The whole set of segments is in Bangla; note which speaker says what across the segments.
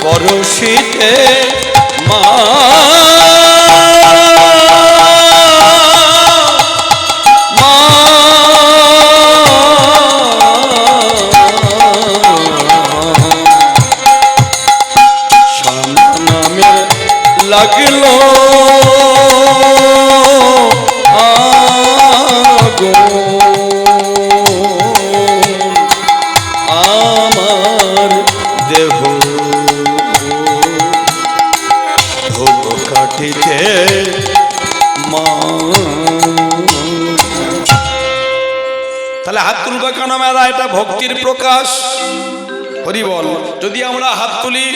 Speaker 1: পরশিতে মা লাগলো আমার দেহ ভোগ কাটিতে মা। তাহলে হাত তুলবা কেন মেলা? এটা ভক্তির প্রকাশ। হরি বল। যদি আমরা হাত তুলি,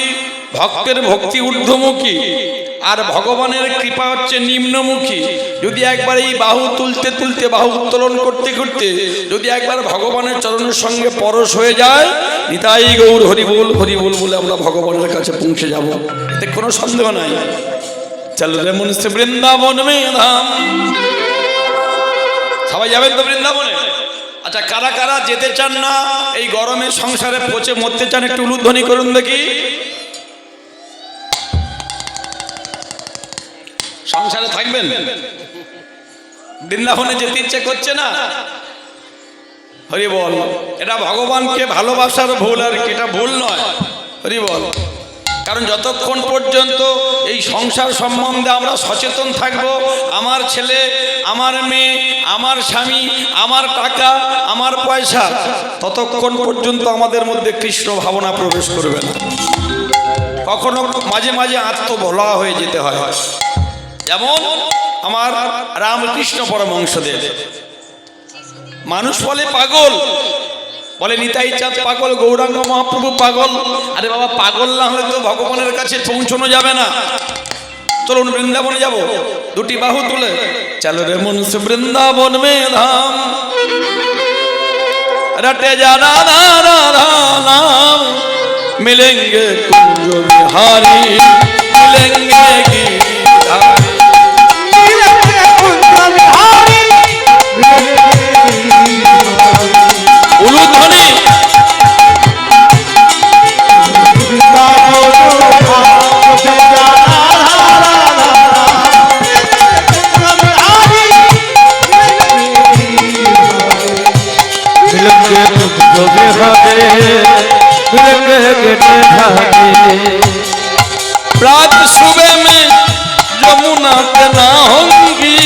Speaker 1: ভক্তের ভক্তি ঊর্ধ্বমুখী আর ভগবানের কৃপা হচ্ছে নিম্নমুখী। যদি একবার এই বাহু তুলতে তুলতে, বাহু উত্তোলন করতে করতে যদি একবার ভগবানের চরণের সঙ্গে পরশ হয়ে যায়, নিতাই গৌর হরিবোল হরিবোল বলে আমরা ভগবানের কাছে পৌঁছে যাব, এতে কোনো সন্দেহ নাই। চল রে মনসে বৃন্দাবন মে ধাম। সবাই যাবেন তো বৃন্দাবনে? আচ্ছা, কারা কারা যেতে চান না, এই গরমে সংসারে পচে মরতে চান, একটু উলুধ্বনি করুন দেখি। সংসারে থাকবেন, বৃন্দাবনে যেতে ইচ্ছে করছে না? হরি বল। এটা ভগবানকে ভালোবাসার ভুল, আর এটা ভুল নয়। হরি বল। কারণ যতক্ষণ পর্যন্ত এই সংসার সম্বন্ধে আমরা সচেতন থাকব, আমার ছেলে, আমার মেয়ে, আমার স্বামী, আমার টাকা, আমার পয়সা, ততক্ষণ পর্যন্ত আমাদের মধ্যে কৃষ্ণ ভাবনা প্রবেশ করবে না। কখনো মাঝে মাঝে আত্মভোলা হয়ে যেতে হয়। যেমন আমার রামকৃষ্ণ পরমহংসদেব, মানুষ বলে পাগল, বলে নিতাই চাঁদ পাগল, গৌরাঙ্গ মহাপ্রভু পাগল। আরে বাবা, পাগল না হলে তো ভগবানের কাছে পৌঁছানো যাবে না। চলুন বৃন্দাবনে যাব, দুটি বাহু তুলে। চল রে মন সে বৃন্দাবন মে ধাম, रटे जा राधा राधा नाम, मिलेंगे कुंज बिहारी, मिलेंगे गिरिधारी, मिलेंगे कुंज बिहारी, उलूध्वनि। प्रात सुबह में यमुना पे ना होंगी,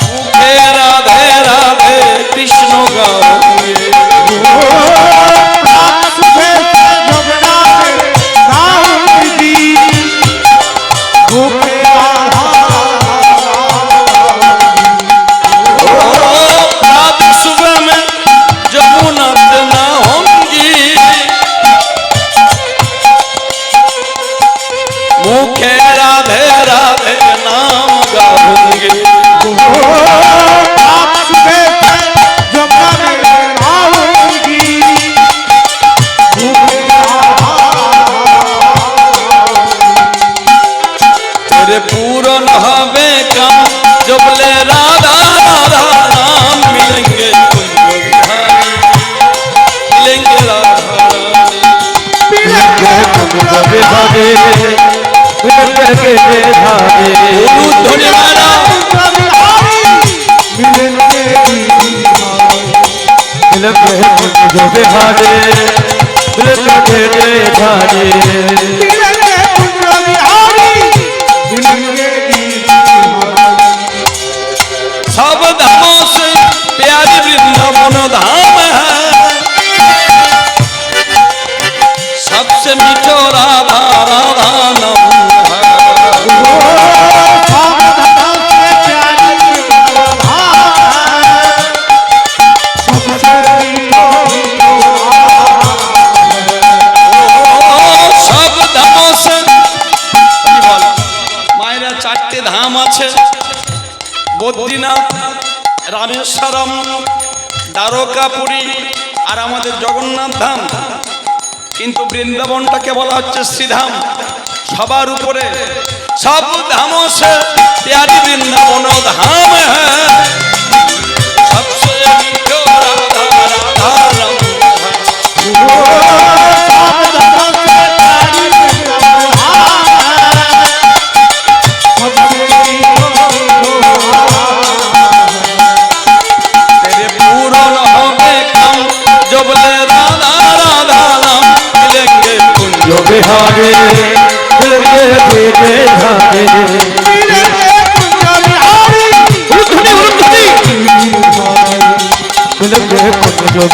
Speaker 1: भूखे राधे राधे कृष्ण गाओगे। प्रात सुबह में यमुना पे ना होंगी, भूखे प्रात सुबह में यमुना पे ना होंगी, मुखे राधे राधे नाम गाऊंगी। तेरे पूरन हवे का जो बोले राधा राधा नाम, मिलेंगे मिलेंगे राधा रानी, सब धामों से प्यारी वृंदावन धाम है, सबसे मीठो राधा राधा नाम है। सब धामों से मायरा चारटे धाम আছে, বদ্রীনাথ, রামেশ্বরম, দ্বারকাপুরী আর আমাদের জগন্নাথ ধাম। কিন্তু বৃন্দাবনটাকে বলা হচ্ছে শ্রীধাম, সবার উপরে। সব ধামों से प्यारी वृंदावन धाम है, सबसे मीठो राधा राधा नाम है।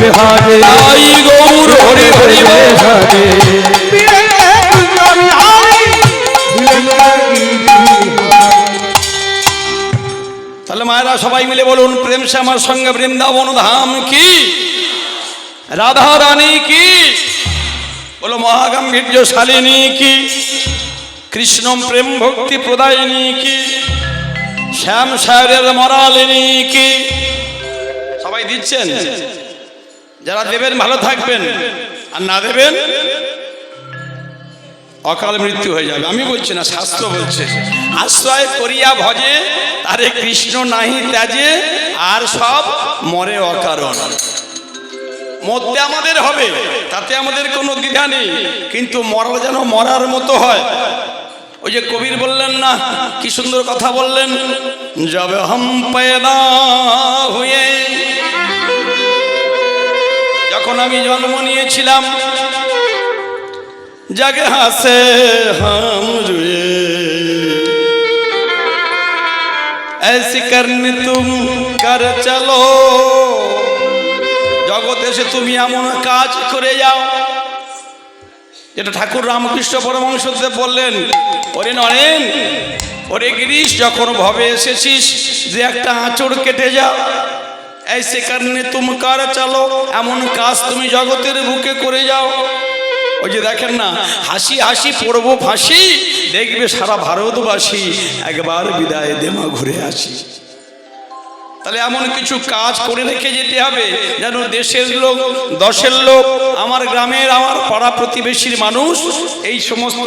Speaker 2: বিহারে
Speaker 1: তাই গৌর হরি হরি
Speaker 2: বিহারে
Speaker 1: তাহলে মায়েরা সবাই মিলে বলুন প্রেম সে আমার সঙ্গে বৃন্দাবন ধাম কি, রাধা রানী কি, বলো মহাগাম্ভীর্য শালিনী কি, কৃষ্ণ প্রেম ভক্তি প্রদায়িনী কি, শ্যাম সায়রের মরালিনী কি। সবাই দিচ্ছেন? যারা দেবেন ভালো থাকবেন, আর না দেবেন অকাল মৃত্যু হয়ে যাবে। আমি বলছি না, শাস্ত্র বলছে আশ্রয় করিয়া ভজে তারে কৃষ্ণ নাহি ত্যাজে, আর সব মরে অকারণ। মরতে আমাদের হবে, তাতে আমাদের কোনো দ্বিধা নেই, কিন্তু মরা যেন মরার মতো হয়। ওই যে কবির বললেন না, কি সুন্দর কথা বললেন, জব হম পয়দা হুয়ে, যখন আমি জন্ম নিয়েছিলাম, জাগে হাসে হাম রুয়ে, ऐसी करनी तुम कर चलो, জগতে এসে তুমি এমন কাজ করে যাও, যেটা ঠাকুর রামকৃষ্ণ পরমহংসদেব বললেন, ওরে নরেন, ওরে গিরিশ, যখন ভবে এসেছিস যে একটা আঁচড় কেটে যাও, ऐसे करनी तुम कर चलो, এমন কাজ তুমি জগতের বুকে করে যাও। ওই যে দেখেন না, হাসি হাসি পড়বো ফাঁসি, দেখবে সারা ভারতবাসী, একবার বিদায় দেমা ঘুরে আসি। তাহলে এমন কিছু কাজ করে রেখে যেতে হবে যেন দেশের লোক, দশের লোক, আমার গ্রামের, আমার পাড়া প্রতিবেশীর মানুষ, এই সমস্ত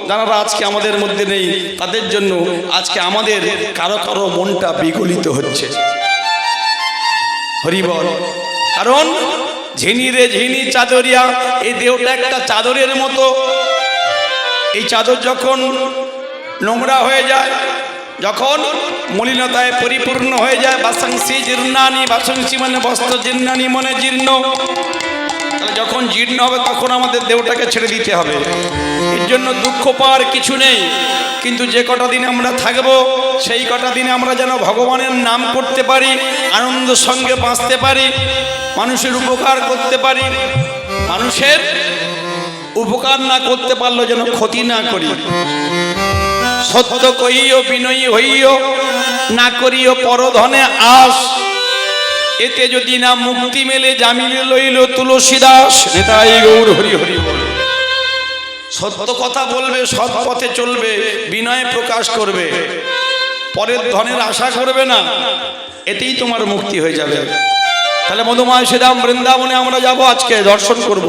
Speaker 1: যারা আজকে আমাদের মধ্যে নেই, তাদের জন্য আজকে আমাদের কারো কারো মনটা বিগলিত হচ্ছে। হরি বল। কারণ ঝিনি রে ঝিনি চাদরিয়া, এই দেহটা একটা চাদরের মতো। এই চাদর যখন নোংরা হয়ে যায়, যখন মলিনতায় পরিপূর্ণ হয়ে যায়, বাসাংসি জীর্ণানি, বাসাংসি মানে বস্ত্র, জীর্ণানি মানে জীর্ণ, তাহলে যখন জীর্ণ হবে তখন আমাদের দেহটাকে ছেড়ে দিতে হবে। এর জন্য দুঃখ পাওয়ার কিছু নেই, কিন্তু যে কটা দিন আমরা থাকবো, সেই কটা দিনে আমরা যেন ভগবানের নাম করতে পারি, আনন্দ সঙ্গে বাঁচতে পারি, মানুষের উপকার করতে পারি। মানুষের উপকার না করতে পারলেও যেন ক্ষতি না করি। সত্য কইও বিনয়ী হইও, না করিও পরধনে আস, এতে যদি না মুক্তি মেলে জামিলে লইল তুলসীদাস। নেতাই গৌর হরি হরি বল। সত্য কথা বলবে, সৎ পথে চলবে, বিনয় প্রকাশ করবে, পরের ধনের আশা করবে না, এতেই তোমার মুক্তি হয়ে যাবে। তাহলে মধুময় শ্রীধাম বৃন্দাবনে আমরা যাব, আজকে দর্শন করব।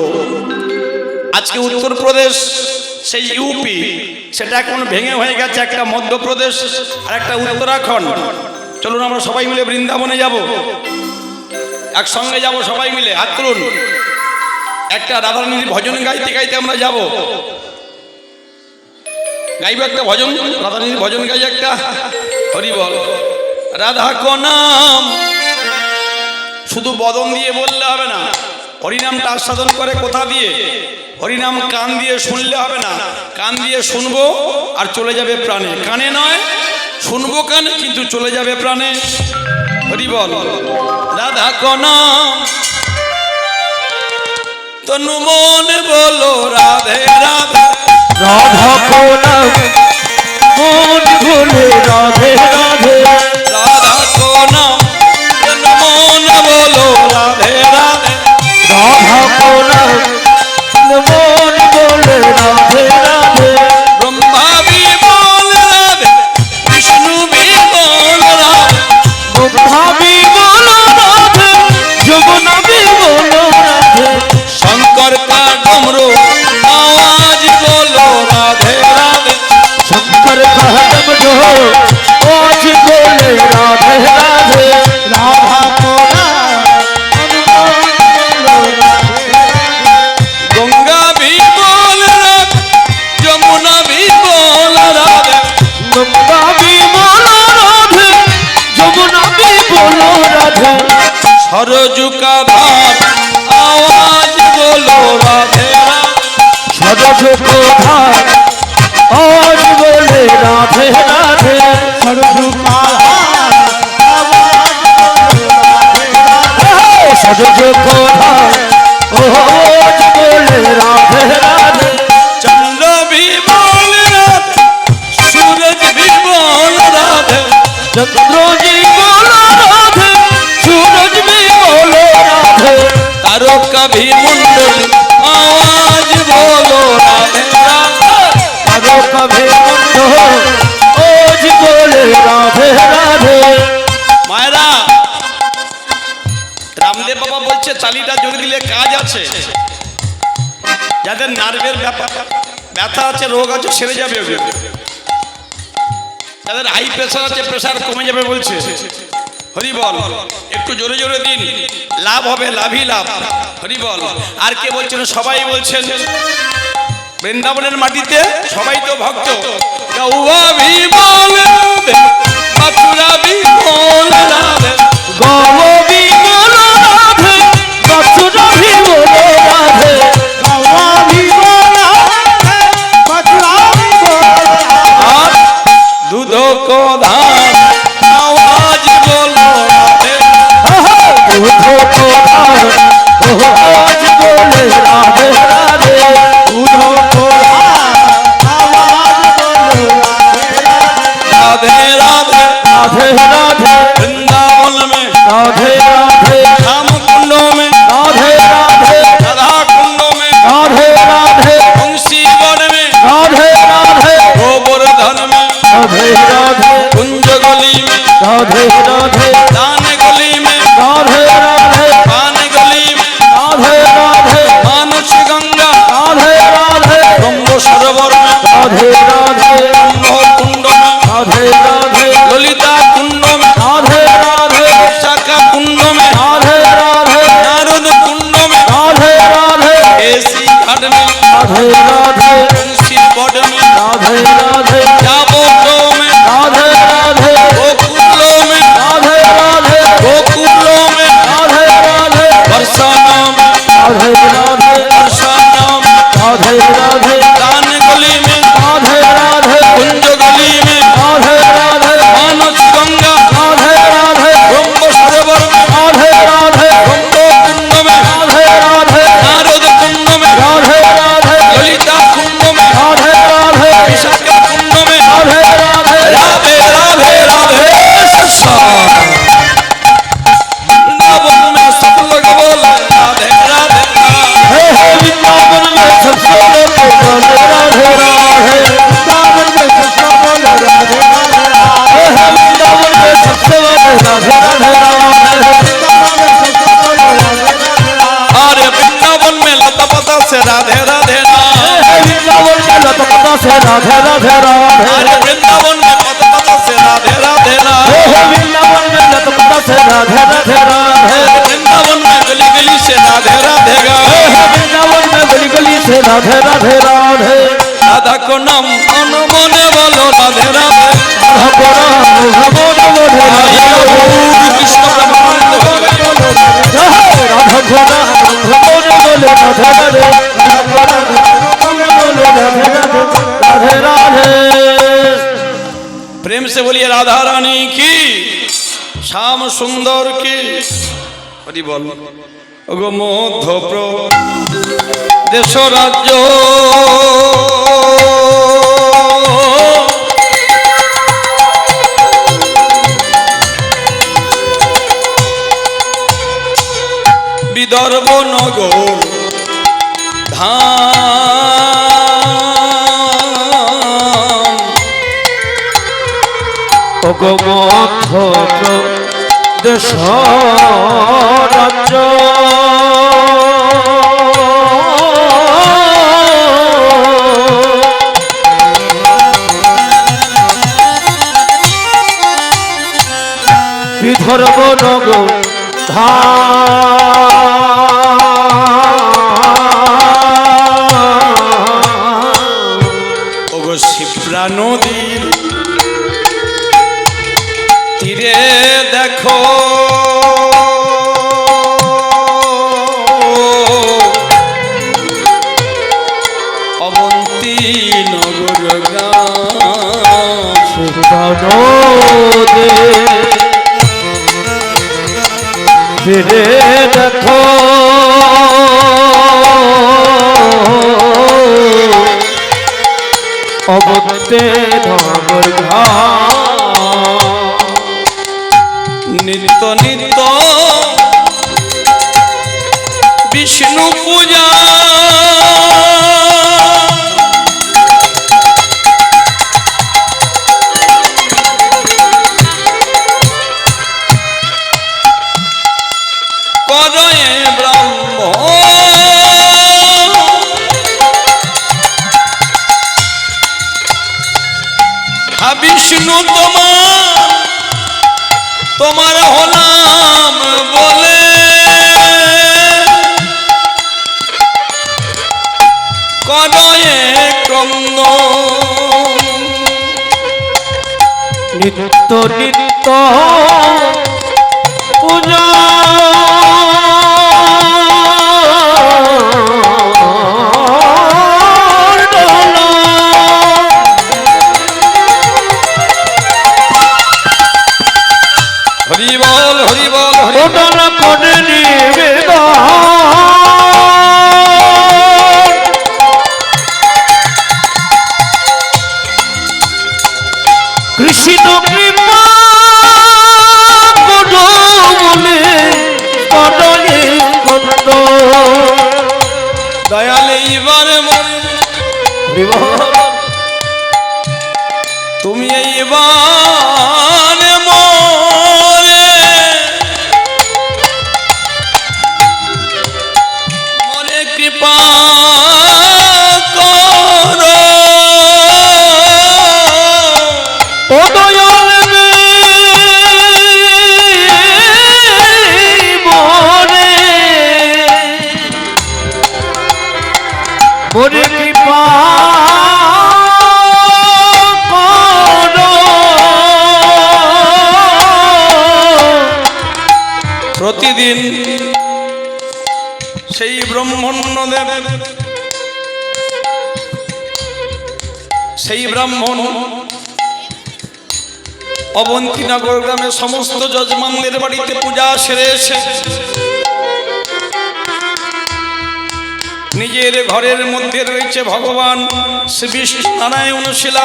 Speaker 1: আজকে উত্তরপ্রদেশ, সেই ইউপি, সেটা এখন ভেঙে হয়ে গেছে, একটা মধ্যপ্রদেশ আর একটা উত্তরাখণ্ড। চলুন আমরা সবাই মিলে বৃন্দাবনে যাব, একসঙ্গে যাব সবাই মিলে, হাত তুলুন। একটা রাধারানীর ভজন গাইতে গাইতে আমরা যাব, গাইব একটা ভজন, রাধারানীর ভজন গাই একটা। হরি বল। রাধা কো নাম শুধু বদন দিয়ে বললে হবে না, হরিনামটা আস্বাদন করে কোথা দিয়ে? হরিনাম কান দিয়ে শুনলে হবে না, কান দিয়ে শুনবো আর চলে যাবে প্রাণে। কানে নয়, শুনবো কানে, কিন্তু চলে যাবে প্রাণে। হরি বল। রাধা কো নাম তনু মন বলো রাধে রাধে,
Speaker 2: রাধা কো নাম মন ভুলে রাধে রাধে,
Speaker 1: রাধা কো নাম তনু মন বলো রাধে রাধে,
Speaker 2: রাধা কো নাম মন ভুলে রাধে রাধে,
Speaker 1: ব্রহ্মা বি বল রাধে, বিষ্ণু বি বল রাধে,
Speaker 2: ব্রহ্মা বি বল রাধে, যমুনা বি বল রাধে,
Speaker 1: শঙ্কর কা ডমরু আওয়াজ বলো রাধে রাধে,
Speaker 2: শঙ্কর का डमरू आज बोले राधे राधे, राधा को
Speaker 1: गंगा भी बोल राधे, यमुना भी बोल राधे,
Speaker 2: गंगा भी बोलो राधे, यमुना भी बोलो राधे,
Speaker 1: सरजू का धार आवाज बोलो राधे राधे,
Speaker 2: सरज को धार आज बोले राधे राधे, सरज का धार सरज को धार चंद्र जी बोलो राधे सूरज भी बोलो राधे
Speaker 1: तारका भी मुंडल आवाज बोलो राधे राधे
Speaker 2: तारो कभी मुंडो ओज बोले राधे राधे
Speaker 1: मायरा রামদেব বাবা বলছে তালিটা জোরে দিলে কাজ আছে যাদের নার্ভের ব্যথা আছে রোগ আছে সেরে যাবে যাদের হাই প্রেসার আছে প্রেসার কমে যাবে বলছে হরি বল একটু জোরে জোরে দিন লাভ হবে লাভই লাভ হরি বল আর কে বলছেন সবাই বলছেন বৃন্দাবনের মাটিতে সবাই তো ভক্ত গৌয়া ভি বল মথুরা ভি বল রাধে
Speaker 2: गौ भी बोलो राधे मथुरा भी बोलो राधे गौवा भी बोलो मथुरा भी बोलो
Speaker 1: और दूध को धान आवाज बोलो राधे
Speaker 2: दूधो को धार आज बोले राधे राधे दूधो को धार आवाज बोलो
Speaker 1: राधे राधे
Speaker 2: राधे राधे
Speaker 1: वृंदावन में
Speaker 2: राधे राधे
Speaker 1: श्याम कुंडों में
Speaker 2: राधे राधे
Speaker 1: राधा कुंडों में
Speaker 2: राधे राधे
Speaker 1: तुलसी वन में
Speaker 2: राधे राधे
Speaker 1: गोवर्धन में
Speaker 2: राधे राधे
Speaker 1: कुंज गली में
Speaker 2: राधे राधे
Speaker 1: दान गली में
Speaker 2: राधे राधे
Speaker 1: पान गली में
Speaker 2: राधे राधे
Speaker 1: मानस गंगा
Speaker 2: राधे राधे
Speaker 1: ब्रह्म सरोवर में
Speaker 2: राधे राधे
Speaker 1: ब्रह्म कुंड में
Speaker 2: राधे राधे
Speaker 1: ललिता कुंड में
Speaker 2: राधे राधे
Speaker 1: शाखा कुंड में
Speaker 2: राधे राधे
Speaker 1: नारद कुंड में
Speaker 2: राधे राधे
Speaker 1: ऐसी घाट में
Speaker 2: राधे राधे
Speaker 1: तुलसी बड में
Speaker 2: राधे राधे
Speaker 1: जाबोटो में
Speaker 2: राधे राधे
Speaker 1: गोकुलों में
Speaker 2: राधे राधे
Speaker 1: गोकुलों में
Speaker 2: राधे राधे
Speaker 1: बरसाना में
Speaker 2: राधे राधे
Speaker 1: बरसाना में
Speaker 2: राधे राधे
Speaker 1: दान गली में
Speaker 2: राधे राधे
Speaker 1: कुंज गली में
Speaker 2: राधे राधे
Speaker 1: मानस गंगा
Speaker 2: राधे राधे
Speaker 1: ब्रह्म सरोवर में
Speaker 2: राधे राधे
Speaker 1: ब्रह्म कुंड में
Speaker 2: राधे राधे
Speaker 1: नारद कुंड में
Speaker 2: राधे राधे
Speaker 1: ललिता कुंड में
Speaker 2: राधे राधे
Speaker 1: शाखा कुंड में
Speaker 2: राधे राधे
Speaker 1: राधे राधे राधे सस्ता वृंदावन में सब लोग बोले राधे राधे
Speaker 2: हे हे वृंदावन में सबसे बोले राधे राधे वृंदावन में सबसे बोले राधे राधे हे हे वृंदावन में सबसे बोले राधे राधे
Speaker 1: अरे वृंदावन में लता पता से राधे राधे
Speaker 2: वृंदावन में लता से राधे राधे राधे
Speaker 1: अरे वृंदावन में पता पता से राधे राधे
Speaker 2: हे हे वृंदावन में लता से राधे राधे राधे
Speaker 1: वृंदावन में गली गली से राधे राधे
Speaker 2: हे हे वृंदावन में गली गली से राधे राधे राधे
Speaker 1: राधा को नाम अनुमने बोलो राधे राधे
Speaker 2: राधा को राम भगवान बोले राधे
Speaker 1: कृष्ण ब्रह्मानंद बोले
Speaker 2: राधा को राम भगवान बोले राधे राधे राधे राधे
Speaker 1: प्रेम से बोलिए राधा रानी की श्याम सुंदर की हरि बोल गो मध्य देश राज्य विदर्भ नगर धाम
Speaker 2: অগমথ দেশ রাজ্য বিদর্ভ নগর
Speaker 1: ওগো শিপ্রা নদীর তীরে দেখো অবন্তী নগর
Speaker 2: ফিরে দেখো অবন্তে নগর
Speaker 1: নিত্য নিত্য বিষ্ণু পূজা করয়ে ব্রহ্ম হা বিষ্ণু তোমার হলাম বলে করয়ে ক্রন্দ
Speaker 2: নিত্য নিত্য পূজা
Speaker 1: হরি বল হরি বল হরি বল
Speaker 2: করে নিবেদন কৃষ্ণ কৃপা করো বলে করলে কত
Speaker 1: দয়াল এইবার তুমি এইবার মরে মনে কৃপা করো
Speaker 2: ও দয়াল রে মোরে মোরে কৃপা করো
Speaker 1: প্রতিদিন সেই ব্রহ্মণ্যদেব সেই ব্রাহ্মণ অবন্তীনগর গ্রামে সমস্ত যজমানদের বাড়িতে পূজা সেরে এসে নিজের ঘরের মধ্যে রয়েছে ভগবান শ্রী বিষ্ণু নারায়ণ শিলা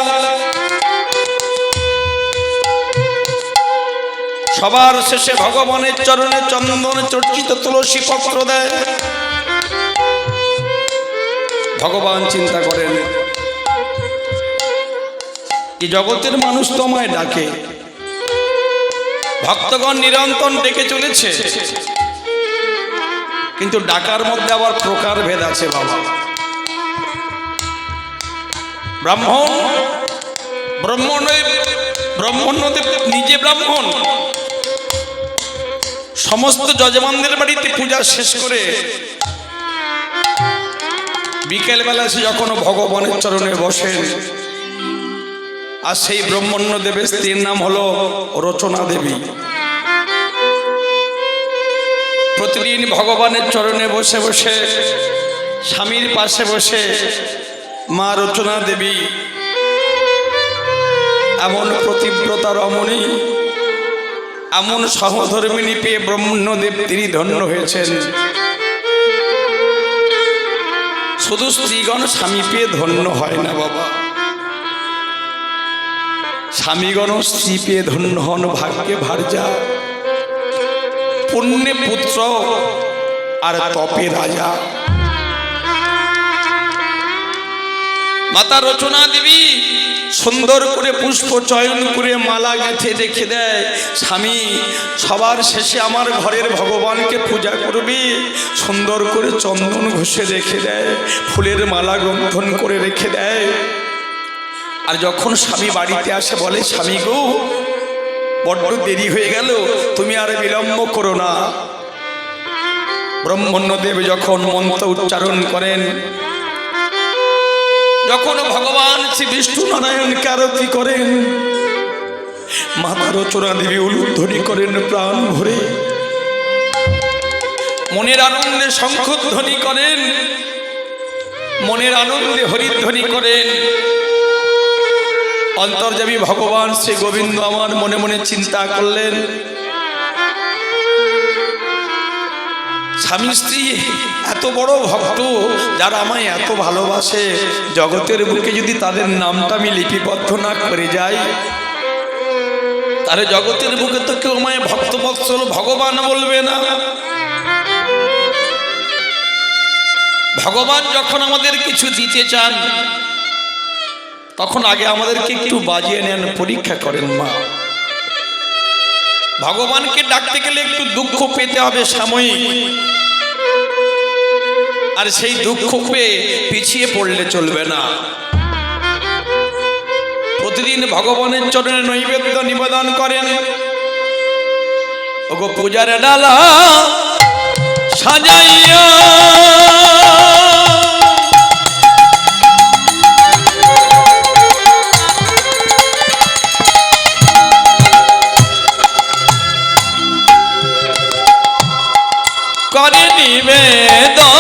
Speaker 1: সবার শেষে ভগবানের চরণে চন্দন চর্চিত তুলসী পত্র দেয় ভগবান চিন্তা করেন কি জগতের মানুষ তোমায় ডাকে ভক্তগণ নিরন্তর ডেকে চলেছে কিন্তু ডাকার মধ্যে আবার প্রকার ভেদ আছে বাবা ব্রাহ্মণদেব নিজে ব্রাহ্মণ সমস্ত যজমানদের বাড়িতে পূজা শেষ করে বিকেলবেলা সে যখন ভগবানের চরণে বসেন আর সেই ব্রহ্মণ্যদেবের স্ত্রীর নাম হলো রচনা দেবী প্রতিদিন ভগবানের চরণে বসে বসে স্বামীর পাশে বসে মা রচনা দেবী এমন প্রতিব্রতা রমণী এমন সহধর্মিণী পেয়ে ব্রহ্মণ্যদেব তিনি ধন্য হয়েছেন শুধু স্ত্রীগণ স্বামী পেয়ে ধন্য হয় না বাবা স্বামীগণ স্ত্রী পেয়ে ধন্য হন ভাগ্যে ভার্যা পুণ্যে পুত্র আর তপে রাজা মাতা রচনা দেবী সুন্দর করে পুষ্প চয়ন করে মালা গেঁথে রেখে দেয় স্বামী সবার শেষে আমার ঘরের ভগবানকে পূজা করবে সুন্দর করে চন্দন ঘষে রেখে দেয় ফুলের মালা গন্ধন করে রেখে দেয় আর যখন স্বামী বাড়িতে আসে বলে স্বামী গো বড্ড দেরি হয়ে গেল তুমি আর বিলম্ব করো না ব্রহ্মণ্যদেব যখন মন্ত্র উচ্চারণ করেন যখন ভগবান শ্রী বিষ্ণু নারায়ণকে আরতি করেন মাতা রচনা দেবী উলুধ্বনি করেন প্রাণ ভরে মনের আনন্দে শঙ্খধ্বনি করেন মনের আনন্দে হরিধ্বনি করেন অন্তর্যামী ভগবান শ্রী গোবিন্দ আমার মনে মনে চিন্তা করলেন স্বামী স্ত্রী এত বড় ভক্ত যারা আমায় এত ভালোবাসে জগতের বুকে যদি তাদের নামটা আমি লিপিবদ্ধ না করে যাই তাহলে জগতের বুকে তো কেউ আমায় ভক্তবৎসল ভগবান বলবে না। ভগবান যখন আমাদের কিছু দিতে চান তখন আগে আমাদেরকে একটু বাজিয়ে নেন, পরীক্ষা করেন মা। ভগবানকে ডাকতে গেলে একটু দুঃখ পেতে হবে সাময়িক, আর সেই দুঃখ পেয়ে পিছিয়ে পড়লে চলবে না। প্রতিদিন ভগবানের চরণে নৈবেদ্য নিবেদন করেন। ওগো পূজার ডালা সাজাইয়া করে নিবেদন,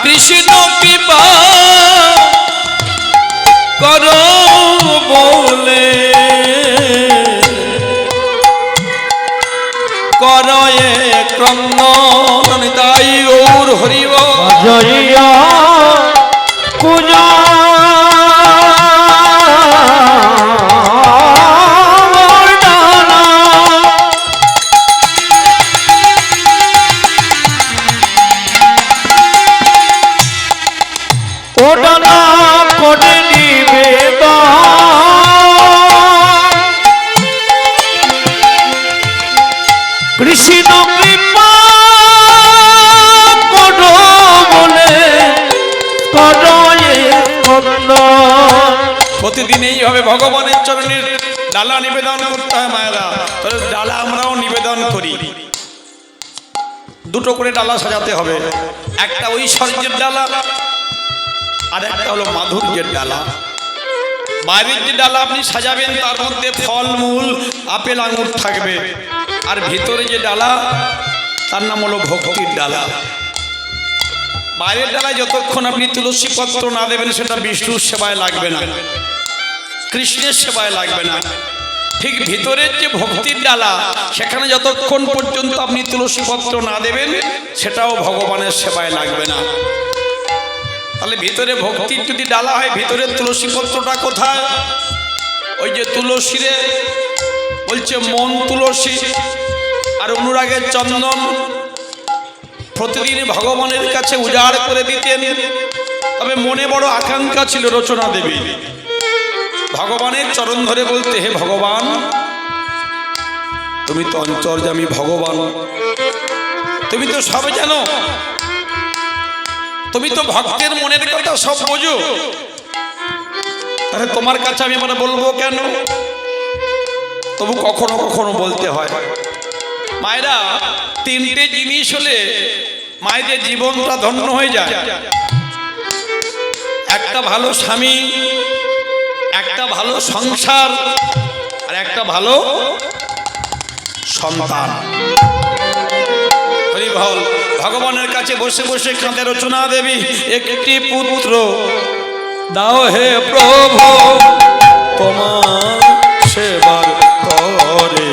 Speaker 1: কৃষ্ণ কৃপা করো বলে করয়ে ক্রন্দন দাই গৌর হরিব
Speaker 2: জরিয়া পূজা ওডানা করে নিবেদন, কৃষ্ণ কৃপা করো বলে করয়ে ক্রন্দন।
Speaker 1: প্রতিদিন এইভাবে ভগবানের চরণের ডালা নিবেদন করতে হয় মায়েরা। তাহলে ডালা আমরাও নিবেদন করি, দুটো করে ডালা সাজাতে হবে। একটা ঐশ্বর্যের ডালা, আর একটা হলো মাধুর্যের ডালা। বাইরের যে ডালা আপনি সাজাবেন তার মধ্যে ফল মূল আপেল আঙুর থাকবে, আর ভিতরে যে ডালা তার নাম হলো ভক্তির ডালা। বাইরের ডালায় যতক্ষণ আপনি তুলসী পত্র না দেবেন সেটা বিষ্ণুর সেবায় লাগবে না, কৃষ্ণের সেবায় লাগবে না। ঠিক ভিতরের যে ভক্তির ডালা সেখানে যতক্ষণ পর্যন্ত আপনি তুলসী পত্র না দেবেন সেটাও ভগবানের সেবায় লাগবে না। তাহলে ভিতরে ভক্তির যদি ডালা হয় ভিতরের তুলসী পত্রটা কোথায়? ওই যে তুলসীরে বলছে মন তুলসী আর অনুরাগের চন্দন প্রতিদিন ভগবানের কাছে উজাড় করে দিতেন। তবে মনে বড় আকাঙ্ক্ষা ছিল রচনা দেবী ভগবানের চরণ ধরে বলতে, হে ভগবান তুমি তো অন্তর্যামী ভগবান, তুমি তো সব জানো, তুমি তো ভক্তের মনের কথা সব বোঝো, তাহলে তোমার কাছে আমি মানে বলবো কেন? তবু কখনো কখনো বলতে হয়। মায়েরা তিনটে জিনিস হলে মায়েদের জীবনটা ধন্য হয়ে যায়। একটা ভালো স্বামী, একটা ভালো সংসার, আর একটা ভালো সন্তান। হরি বল। ভগবানের কাছে বসে বসে কাঁদে রচনা দেবী, একটি পুত্র দাও হে প্রভু তোমার সেবার করে।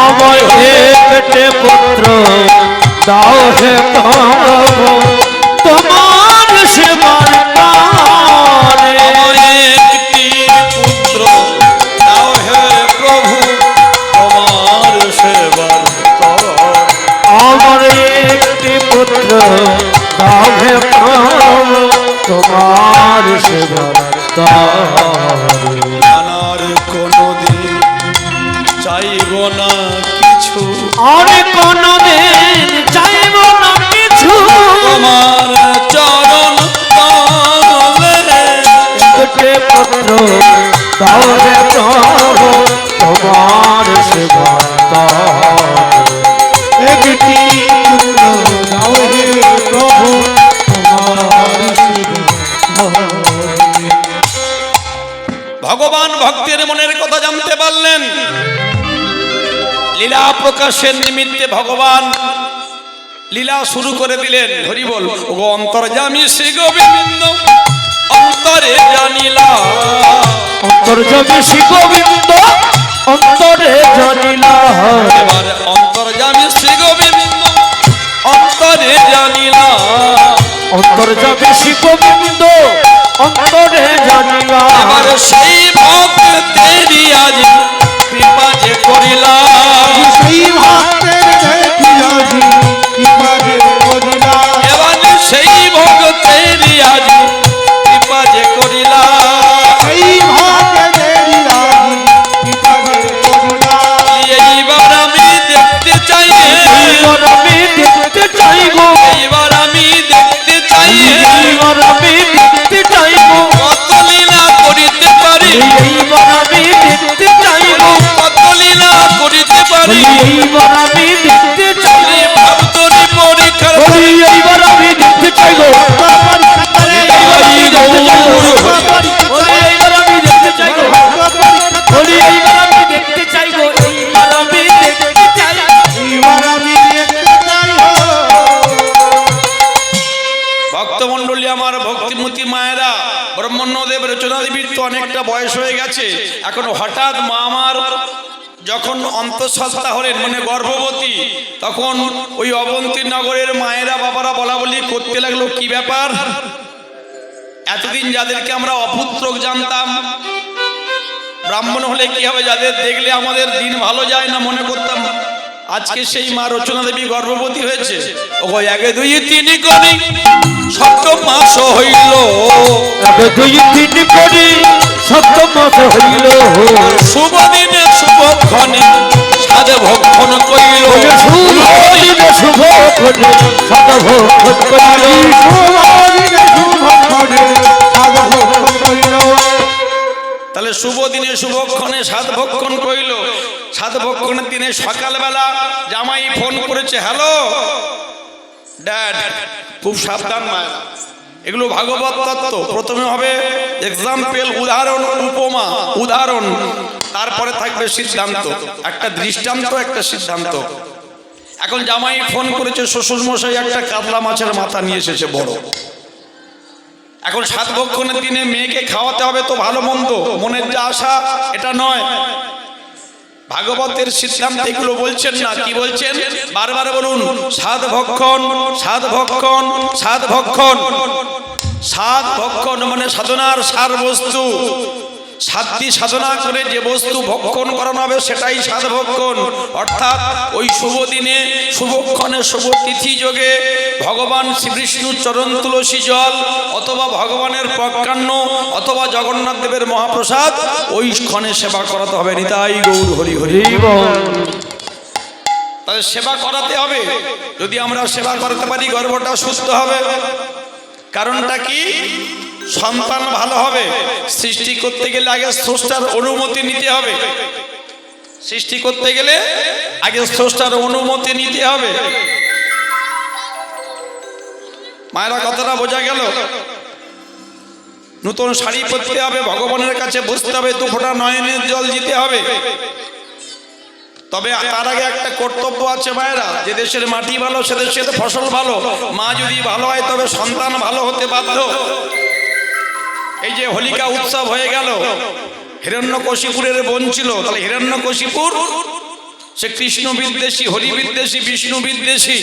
Speaker 2: আমার একটি পুত্র দাও হে প্রভু তোমার সেবার করে।
Speaker 1: একটি পুত্র দাও হে প্রভু তোমার সেবার করে।
Speaker 2: আমার একটি পুত্র দাও হে প্রভু তোমার সেবার করে।
Speaker 1: জানার কোনদিন চাইব না কিছু,
Speaker 2: আর কোনদিন চাইব না কিছু,
Speaker 1: তোমার চরণ তলে।
Speaker 2: একটি পুত্র দাও হে প্রভু তোমার সেবার করে। একটি পুত্র দাও হে প্রভু তোমার সেবার করে।
Speaker 1: ভগবান ভক্তের মনের কথা জানতে পারলেন। লীলা প্রকাশের নিমিত্তে ভগবান লীলা শুরু করে দিলেন। হরি বল। ও অন্তর্যামী শ্রী গোবিন্দ অন্তরে জানিলা,
Speaker 2: অন্তর্যামী শ্রী গোবিন্দ অন্তরে জানিলা।
Speaker 1: এবার অন্তর্যামী শ্রী গোবিন্দ অন্তরে জানিলা,
Speaker 2: অন্তর্যামী শিববিন্দ অন্তরে জানিলা
Speaker 1: এবার সেই ভক্তেরই আজ কৃপা যে করিলা
Speaker 3: সেই ভক্তের দেখিয়াছি কৃপা যে করিলা
Speaker 1: এবার সেই ভক্তেরই আজ কৃপা যে করিলা
Speaker 3: সেই ভক্তেরই আজি কৃপা যে করিলা
Speaker 1: এইবার আমি দেখতে চাই
Speaker 2: এইবার আমি দেখতে চাইব
Speaker 1: এইবার আমি দেখতে চাই
Speaker 2: এইবার আমি দেখতে চাইব
Speaker 1: কত লীলা করিতে পারি
Speaker 2: এইবার আমি দেখতে চাইব
Speaker 1: কত লীলা করিতে পারি
Speaker 2: এইবার আমি দেখতে চাইব
Speaker 1: ভাবতরি পরীক্ষার
Speaker 2: বলি এইবার আমি দেখতে চাইব বলি এইবার আমি দেখতে চাইব বলি এইবার আমি দেখতে চাইব এইবার আমি দেখতে চাইব
Speaker 3: এবার আমি দেখতে চাইব
Speaker 1: ভক্তমণ্ডলী আমার ভক্তিমতী মায়েরা ব্রহ্মণ্যদেব রচনা দেবীর তো অনেকটা বয়স হয়ে গেছে এখন হঠাৎ মা আমার যখন অন্তঃসত্ত্বা হলেন মানে গর্ভবতী তখন ওই অবন্তী নগরের মায়েরা বাবারা বলা বলি করতে লাগলো কি ব্যাপার এতদিন যাদেরকে আমরা অপুত্রক জানতাম ব্রাহ্মণ হলে কি হবে যাদের দেখলে আমাদের দিন ভালো যায় না মনে করতাম আজকে সেই মা রচনা দেবী গর্ভবতী হয়েছে ও একে দুই তিনই করি সপ্তম মাস হইল
Speaker 2: আগে দুই তিন করি সপ্তম মাস হইল
Speaker 1: শুভ দিনে শুভক্ষণে সাধে ভক্ষণ কইল
Speaker 2: শুভ দিনে শুভ করে সদা ভক্ষণ করিল
Speaker 1: তাহলে শুভ দিনে শুভক্ষণে সাধ ভক্ষণ কইল সাধ ভক্ষণের দিনে সকালবেলা জামাই ফোন করেছে হ্যালো ড্যাড খুব সাবধান মায়ের এগুলো ভাগবত তত্ত্ব প্রথমে হবে এক্সাম্পল উদাহরণ উপমা উদাহরণ তারপরে থাকবে সিদ্ধান্ত একটা দৃষ্টান্ত একটা সিদ্ধান্ত এখন জামাই ফোন করেছে শ্বশুর মশাই একটা কাতলা মাছের মাথা নিয়ে এসেছে বড় এখন সাত ভক্ষণের দিনে মেয়েকে খাওয়াতে হবে তো ভালো মন্দ মনের যা আশা এটা নয় ভাগবতের সিদ্ধান্ত এগুলো বলছেন না কি বলছেন বারবার বলুন সাত ভক্ষণ সাত ভক্ষণ সাত ভক্ষণ সাত ভক্ষণ মানে সাধনার সার বস্তু সাতটি সাধনা করে যে বস্তু ভক্ষণ করানো হবে সেটাই সাত ভক্ষণ অর্থাৎ ওই শুভ দিনে শুভক্ষণে শুভ তিথি যোগে ভগবান শ্রীবিষ্ণুর চরণ তুলসী জল অথবা ভগবানের প্রজ্ঞান্ন অথবা জগন্নাথ দেবের মহাপ্রসাদ ওই ক্ষণে সেবা করাতে হবে নিতাই গৌর হরি হরি তাহলে সেবা করাতে হবে যদি আমরা সেবা করাতে পারি গর্ভটা সুস্থ হবে কারণটা কি সন্তান ভালো হবে সৃষ্টি করতে গেলে আগে স্রষ্টার অনুমতি নিতে হবে সৃষ্টি করতে গেলে আগে স্রষ্টার অনুমতি নিতে হবে মায়েরা কথাটা বোঝা গেল নতুন শাড়ি পরতে হবে ভগবানের কাছে বসতে হবে দু ফোঁটা নয়নের জল দিতে হবে তবে তার আগে একটা কর্তব্য আছে মায়েরা যে দেশের মাটি ভালো সে দেশের ফসল ভালো মা যদি ভালো হয় তবে সন্তান ভালো হতে বাধ্য এই যে হোলিকা উৎসব হয়ে গেল হিরণ্যকশিপুরের বোন ছিল তাহলে হিরণ্যকশিপুর সে কৃষ্ণ বিদ্বেষী হরি বিদ্বেষী বিষ্ণু বিদ্বেষী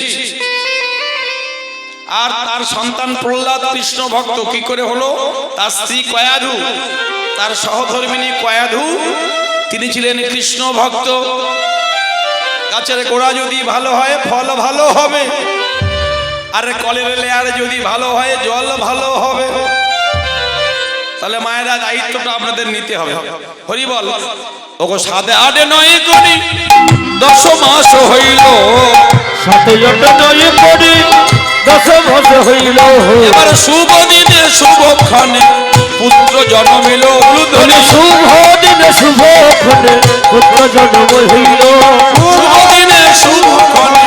Speaker 1: আর তার সন্তান প্রহ্লাদ কৃষ্ণ ভক্ত কি করে হলো তার স্ত্রী কয়াধু তার সহধর্মিনী কয়াধু তিনি ছিলেন কৃষ্ণ ভক্ত গাছের গোড়া যদি ভালো হয় ফল ভালো হবে আর কলের লেয়ার যদি ভালো হয় জল ভালো হবে তাহলে মায়েরা দায়িত্বটা আপনাদের নিতে হবে হরি বল ওগো সাদে আডে নয় করি 10 মাস হইল
Speaker 2: সাথে নয় করি 10 মাস হইল
Speaker 1: এবার শুভ দিনে শুভক্ষণে পুত্র জন্মিল
Speaker 2: ধনি শুভ দিনে শুভ ক্ষণে পুত্র জন্ম হইল
Speaker 1: শুভ দিনে শুভক্ষণে